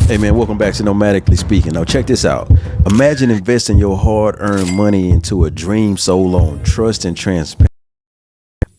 Hey man, welcome back to Nomadically Speaking. Now check this out. Imagine investing your hard-earned money into a dream so long, trust and transparency,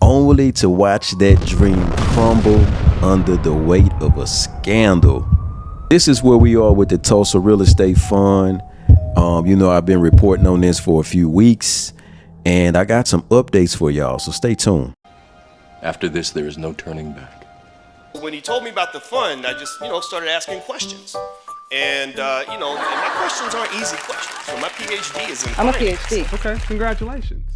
only to watch that dream crumble under the weight of a scandal. This is where we are with the Tulsa Real Estate Fund. I've been reporting on this for a few weeks, and I got some updates for y'all, so stay tuned. After this, there is no turning back. When he told me about the fund, I just, started asking questions. And my questions aren't easy questions. So my PhD is in I'm a finance. PhD. Okay, congratulations.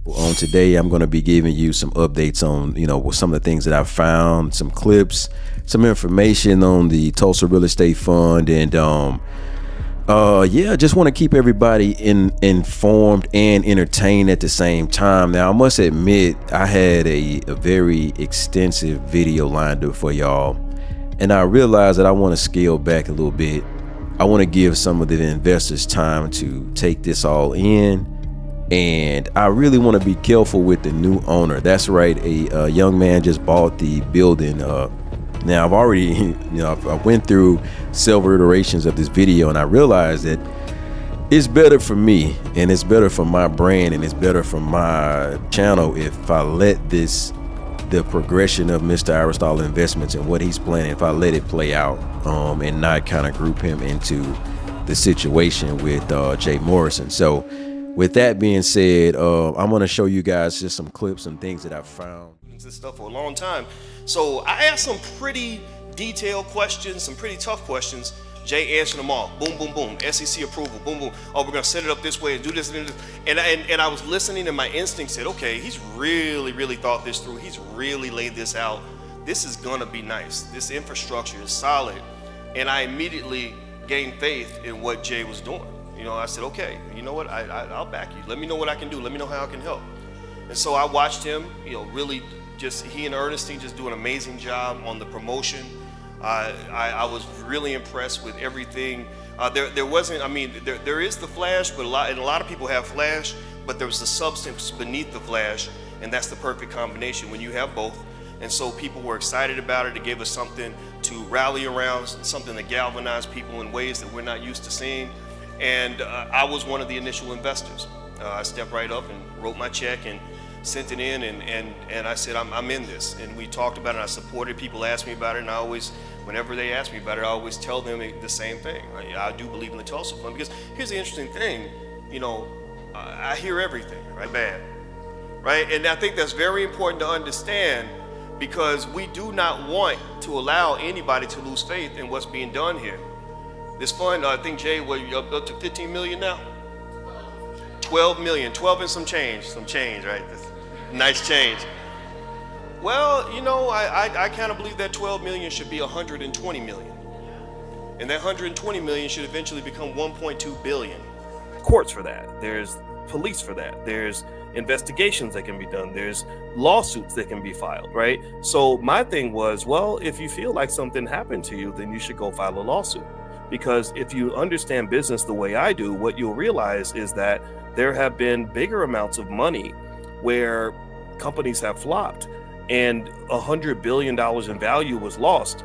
On today, I'm going to be giving you some updates on, some of the things that I've found, some clips, some information on the Tulsa Real Estate Fund, and just want to keep everybody informed and entertained at the same time. Now, I must admit, I had a very extensive video lined up for y'all, and I realized that I want to scale back a little bit. I want to give some of the investors time to take this all in. And I really want to be careful with the new owner. That's right, a young man just bought the building. Now I've already, I went through several iterations of this video, and I realized that it's better for me, and it's better for my brand, and it's better for my channel if I let the progression of Mr. Aristotle Investments and what he's planning, if I let it play out, and not kind of group him into the situation with Jay Morrison. So with that being said, I'm going to show you guys just some clips and things that I've found. This stuff for a long time. So I asked some pretty detailed questions, some pretty tough questions. Jay answered them all. Boom, boom, boom. SEC approval. Boom, boom. Oh, we're going to set it up this way and do this and this. And I was listening, and my instinct said, okay, he's really thought this through. He's really laid this out. This is going to be nice. This infrastructure is solid. And I immediately gained faith in what Jay was doing. I said, okay, you know what? I'll back you. Let me know what I can do. Let me know how I can help. And so I watched him, really just, he and Ernestine just do an amazing job on the promotion. I was really impressed with everything. There wasn't, there is the flash, but a lot of people have flash, but there was the substance beneath the flash, and that's the perfect combination when you have both. And so people were excited about it. It gave us something to rally around, something that galvanized people in ways that we're not used to seeing. And I was one of the initial investors. I stepped right up and wrote my check and sent it in, and I said, I'm in this. And we talked about it, and I supported. People asked me about it, and I always, whenever they ask me about it, I always tell them the same thing. I do believe in the Tulsa Fund, because here's the interesting thing, I hear everything, right? Bad, right? And I think that's very important to understand, because we do not want to allow anybody to lose faith in what's being done here. This fund, I think, Jay, up to 15 million now? 12 million, 12 and some change, right? That's nice change. Well, I kind of believe that 12 million should be 120 million. And that 120 million should eventually become 1.2 billion. Courts for that. There's police for that. There's investigations that can be done. There's lawsuits that can be filed, right? So my thing was, well, if you feel like something happened to you, then you should go file a lawsuit. Because if you understand business the way I do, what you'll realize is that there have been bigger amounts of money where companies have flopped and $100 billion in value was lost.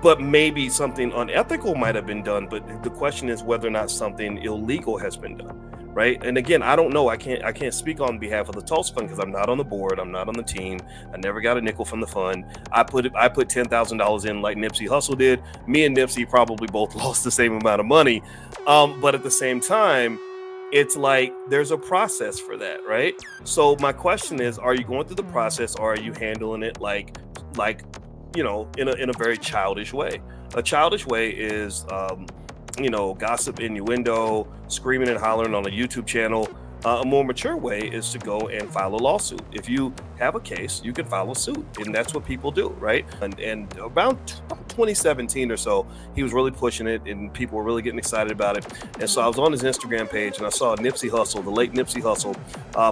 But maybe something unethical might have been done. But the question is whether or not something illegal has been done. Right. And again, I don't know. I can't speak on behalf of the Tulsa Fund because I'm not on the board. I'm not on the team. I never got a nickel from the fund. I put $10,000 in like Nipsey Hussle did. Me and Nipsey probably both lost the same amount of money. But at the same time, it's like there's a process for that. Right. So my question is, are you going through the process, or are you handling it like in a very childish way? A childish way is gossip, innuendo, screaming and hollering on a YouTube channel. A more mature way is to go and file a lawsuit. If you have a case, you can file a suit, and that's what people do, right? And around 2017 or so, he was really pushing it, and people were really getting excited about it. And so I was on his Instagram page, and I saw Nipsey Hussle, the late Nipsey Hussle,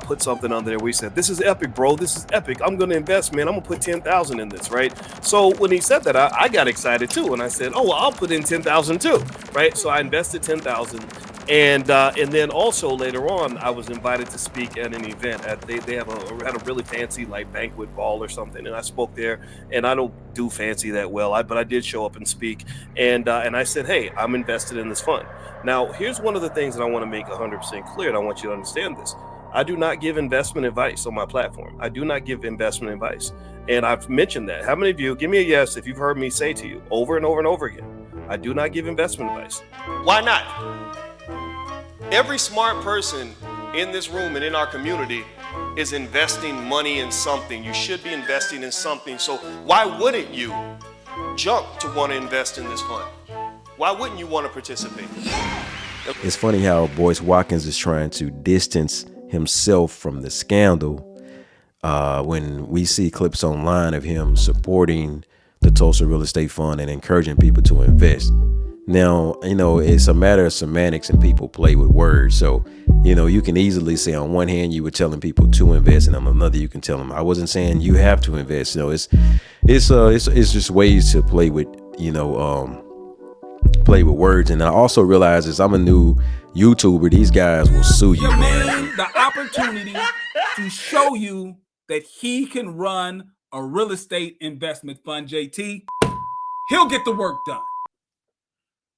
put something on there where he said, "This is epic, bro. This is epic. I'm going to invest, man. I'm going to put 10,000 in this," right? So when he said that, I got excited too, and I said, "Oh, well, I'll put in 10,000 too," right? So I invested 10,000. And then also later on, I was invited to speak at an event. They had a really fancy like banquet ball or something, and I spoke there. And I don't do fancy that well, but I did show up and speak. And I said, hey, I'm invested in this fund. Now, here's one of the things that I want to make 100% clear, and I want you to understand this. I do not give investment advice on my platform. I do not give investment advice. And I've mentioned that. How many of you, give me a yes if you've heard me say to you over and over and over again, I do not give investment advice. Why not? Every smart person in this room and in our community is investing money in something. You should be investing in something. So why wouldn't you jump to want to invest in this fund? Why wouldn't you want to participate? It's funny how Boyce Watkins is trying to distance himself from the scandal when we see clips online of him supporting the Tulsa Real Estate Fund and encouraging people to invest. Now, it's a matter of semantics and people play with words. So, you can easily say on one hand, you were telling people to invest, and on another, you can tell them, I wasn't saying you have to invest. It's just ways to play with, play with words. And I also realize as I'm a new YouTuber, these guys will sue you, man. The opportunity to show you that he can run a real estate investment fund, JT. He'll get the work done.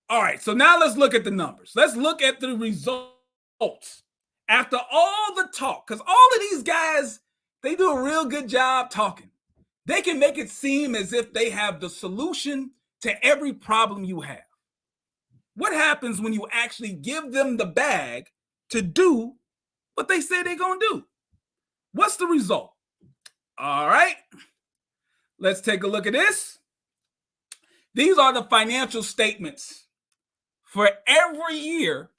All right, so now let's look at the numbers. Let's look at the results. After all the talk, because all of these guys, they do a real good job talking. They can make it seem as if they have the solution to every problem you have. What happens when you actually give them the bag to do what they say they're going to do? What's the result? All right, let's take a look at this. These are the financial statements. For every year,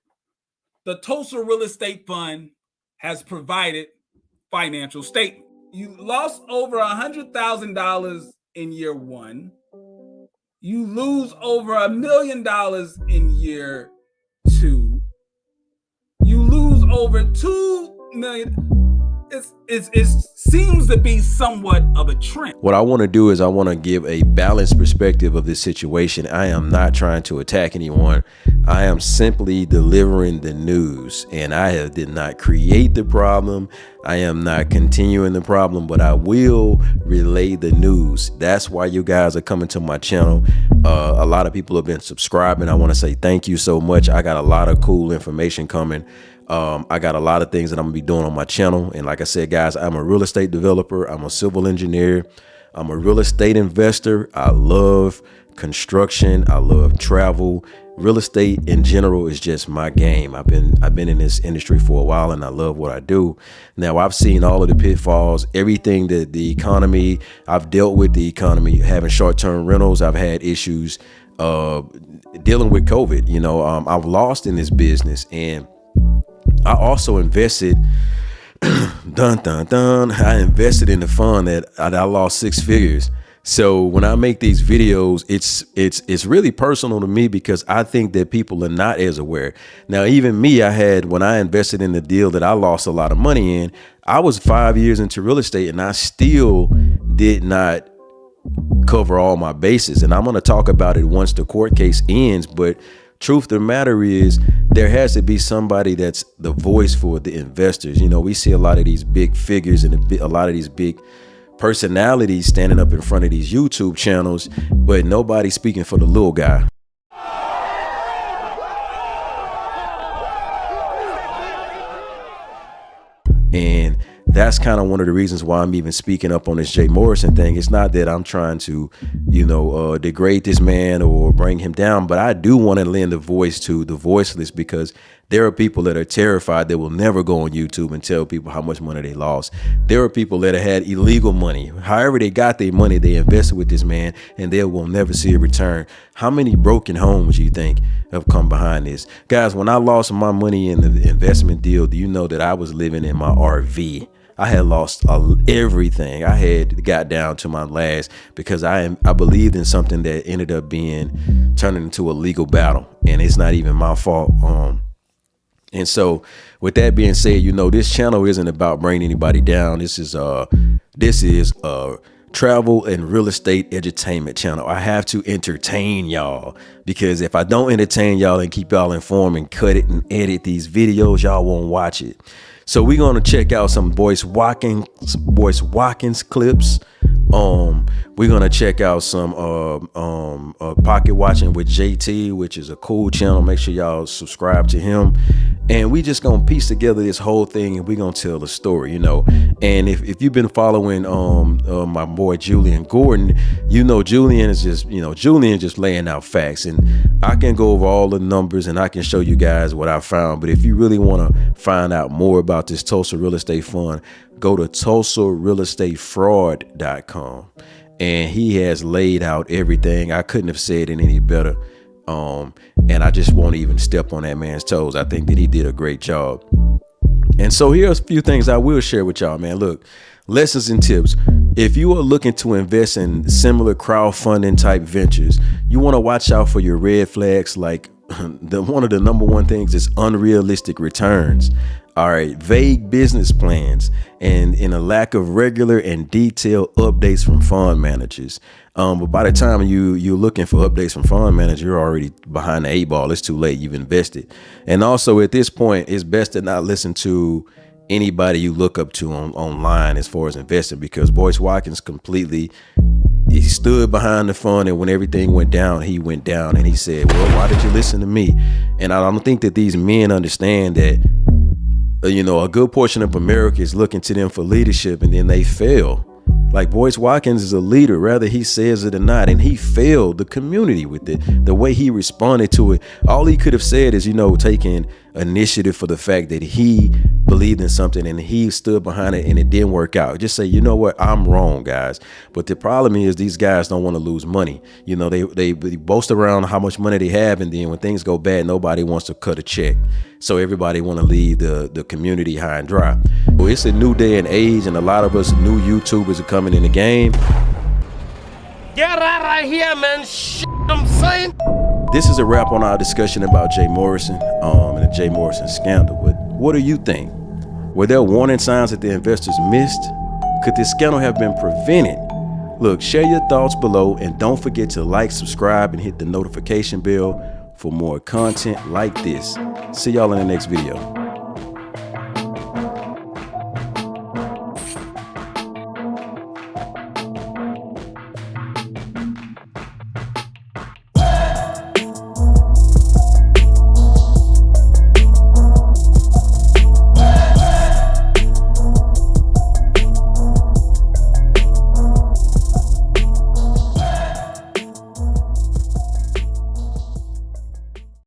the Tulsa Real Estate Fund has provided financial statement. You lost over $100,000 in year one. You lose over $1 million in year two. You lose over $2 million. It seems to be somewhat of a trend. What I want to do is I want to give a balanced perspective of this situation. I am not trying to attack anyone. I am simply delivering the news, and I did not create the problem. I am not continuing the problem, but I will relay the news. That's why you guys are coming to my channel. A lot of people have been subscribing. I want to say thank you so much. I got a lot of cool information coming. I got a lot of things that I'm gonna be doing on my channel. And like I said, guys, I'm a real estate developer. I'm a civil engineer. I'm a real estate investor. I love construction. I love travel. Real estate in general is just my game. I've been in this industry for a while, and I love what I do. Now, I've seen all of the pitfalls, everything that the economy, I've dealt with the economy, having short-term rentals. I've had issues dealing with COVID. I've lost in this business, and I also invested, I invested in the fund that I lost 6 figures. So when I make these videos, it's really personal to me because I think that people are not as aware. Now, even me, when I invested in the deal that I lost a lot of money in, I was 5 years into real estate and I still did not cover all my bases. And I'm going to talk about it once the court case ends. But truth of the matter is, there has to be somebody that's the voice for the investors. We see a lot of these big figures and a lot of these big personalities standing up in front of these YouTube channels, but nobody's speaking for the little guy. And that's kind of one of the reasons why I'm even speaking up on this Jay Morrison thing. It's not that I'm trying to, degrade this man or bring him down, but I do want to lend a voice to the voiceless, because there are people that are terrified that will never go on YouTube and tell people how much money they lost. There are people that have had illegal money. However they got their money, they invested with this man, and they will never see a return. How many broken homes you think have come behind this? Guys, when I lost my money in the investment deal, do you know that I was living in my RV? I had lost everything. I had got down to my last because I believed in something that ended up turning into a legal battle, and it's not even my fault. And so with that being said, this channel isn't about bringing anybody down. This is travel and real estate edutainment channel. I have to entertain y'all, because if I don't entertain y'all and keep y'all informed and cut it and edit these videos, y'all won't watch it. So we're gonna check out some Boyce Watkins clips. We're gonna check out some pocket watching with JT, which is a cool channel. Make sure y'all subscribe to him. And we just gonna piece together this whole thing, and we're gonna tell the story, you know. And if you've been following my boy Julian Gordon, you know Julian is just laying out facts. And I can go over all the numbers and I can show you guys what I found. But if you really want to find out more about this Tulsa real estate fund, go to TulsaRealEstateFraud.com. And he has laid out everything. I couldn't have said it any better. And I just won't even step on that man's toes. I think that he did a great job. And so here's a few things I will share with y'all, man. Look, lessons and tips. If you are looking to invest in similar crowdfunding type ventures, you want to watch out for your red flags. Like one of the number one things is unrealistic returns. All right, vague business plans and in a lack of regular and detailed updates from fund managers. But by the time you're looking for updates from fund managers, you're already behind the 8-ball. It's too late. You've invested. And also at this point, it's best to not listen to anybody you look up to online as far as investing, because Boyce Watkins he stood behind the fund, and when everything went down, he went down and he said, well, why did you listen to me? And I don't think that these men understand that, a good portion of America is looking to them for leadership, and then they fail. Like Boyce Watkins is a leader, whether he says it or not, and he failed the community with it. The way he responded to it, all he could have said is, taking initiative for the fact that he believed in something and he stood behind it and it didn't work out. Just say, you know what, I'm wrong, guys. But the problem is these guys don't want to lose money. They boast around how much money they have, and then when things go bad, nobody wants to cut a check. So everybody want to leave the community high and dry. Well, it's a new day and age, and a lot of us new YouTubers are coming in the game. Get out right here, man. I'm saying. This is a wrap on our discussion about Jay Morrison and the Jay Morrison scandal. But what do you think? Were there warning signs that the investors missed? Could this scandal have been prevented? Look, share your thoughts below, and don't forget to like, subscribe, and hit the notification bell for more content like this. See y'all in the next video.